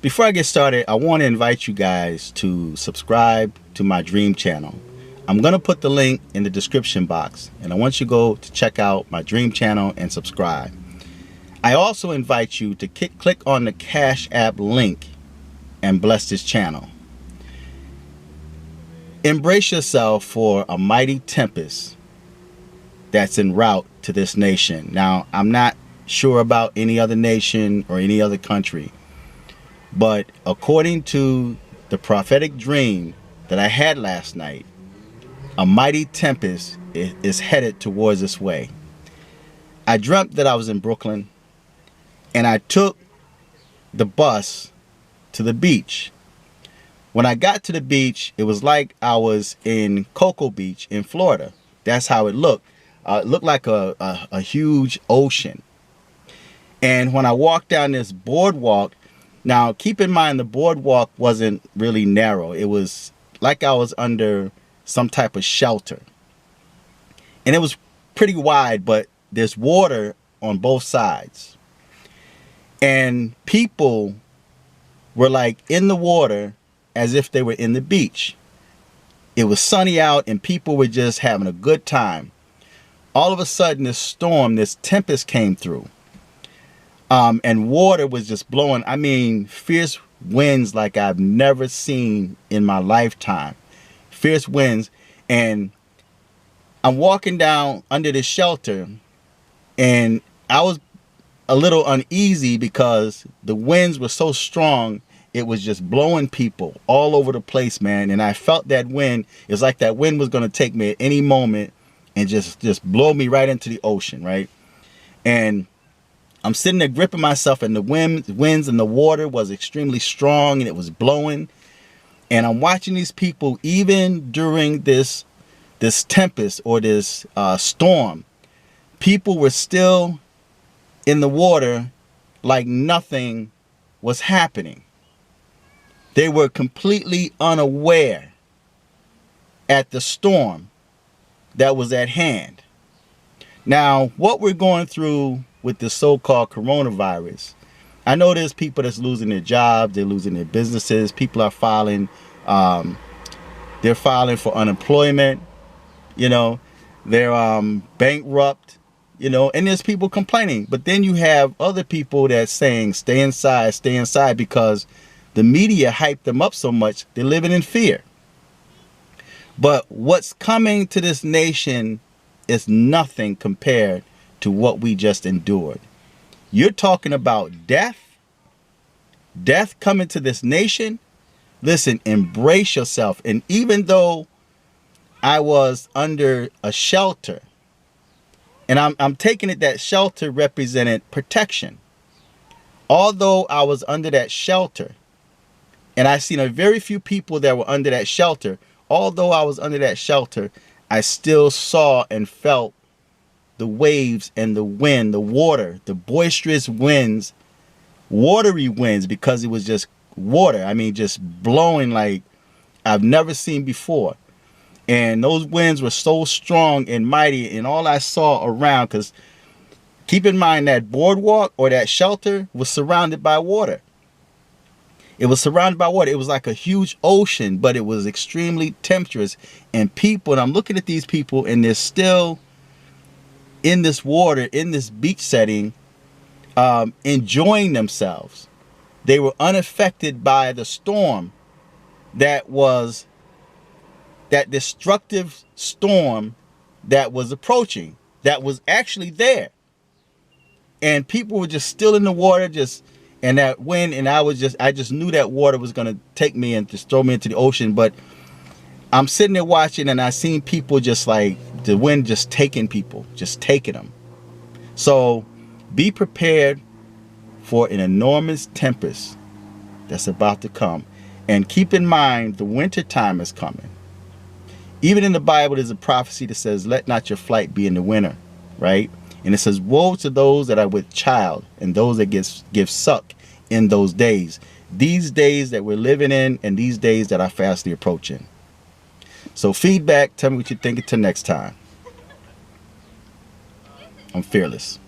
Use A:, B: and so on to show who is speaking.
A: Before I get started, I want to invite you guys to subscribe to my dream channel. I'm going to put the link in the description box, and I want you to go to check out my dream channel and subscribe. I also invite you to click on the Cash App link and bless this channel. Embrace yourself for a mighty tempest that's en route to this nation. Now, I'm not sure about any other nation or any other country, but according to the prophetic dream that I had last night, a mighty tempest is headed towards this way. I dreamt that I was in Brooklyn, and I took the bus to the beach. When I got to the beach, it was like I was in Cocoa Beach in Florida. That's how it looked. It looked like a huge ocean. And when I walked down this boardwalk, now keep in mind the boardwalk wasn't really narrow. It was like I was under some type of shelter. And it was pretty wide, but there's water on both sides. And people were like in the water as if they were in the beach. It was sunny out and people were just having a good time. All of a sudden, this storm, this tempest came through. And water was just blowing. I mean, fierce winds like I've never seen in my lifetime. Fierce winds. And I'm walking down under the shelter, and I was a little uneasy because the winds were so strong. It was just blowing people all over the place, man. And I felt that wind. It was like that wind was going to take me at any moment and just blow me right into the ocean, right? And I'm sitting there gripping myself, and the winds and the water was extremely strong, and it was blowing. And I'm watching these people, even during this tempest or this storm, people were still in the water like nothing was happening. They were completely unaware at the storm that was at hand. Now, what we're going through with the so-called coronavirus, I know there's people that's losing their jobs, they're losing their businesses, people are filing, they're filing for unemployment, you know, they're bankrupt, you know, and there's people complaining. But then you have other people that's saying stay inside, because the media hyped them up so much, they're living in fear. But what's coming to this nation is nothing compared to what we just endured. You're talking about death coming to this nation. Listen, embrace yourself. And even though I was under a shelter, and I'm taking it that shelter represented protection. Although I was under that shelter, and I seen a very few people that were under that shelter, although I was under that shelter, I still saw and felt the waves and the wind, the water, the boisterous winds, watery winds, because it was just water. I mean, just blowing like I've never seen before. And those winds were so strong and mighty, and all I saw around, because keep in mind that boardwalk or that shelter was surrounded by water. It was surrounded by water. It was like a huge ocean, but it was extremely tempestuous. And people, and I'm looking at these people, and they're still in this water, in this beach setting, enjoying themselves. They were unaffected by the storm that was, that destructive storm that was approaching, that was actually there. And people were just still in the water, and that wind, and I just knew that water was going to take me and just throw me into the ocean. But I'm sitting there watching, and I seen people just like the wind just taking people, just taking them. So be prepared for an enormous tempest that's about to come. And keep in mind, the winter time is coming. Even in the Bible, there's a prophecy that says, let not your flight be in the winter, right? And it says, woe to those that are with child and those that give suck in those days. These days that we're living in, and these days that are fastly approaching. So feedback, tell me what you think until next time. I'm fearless.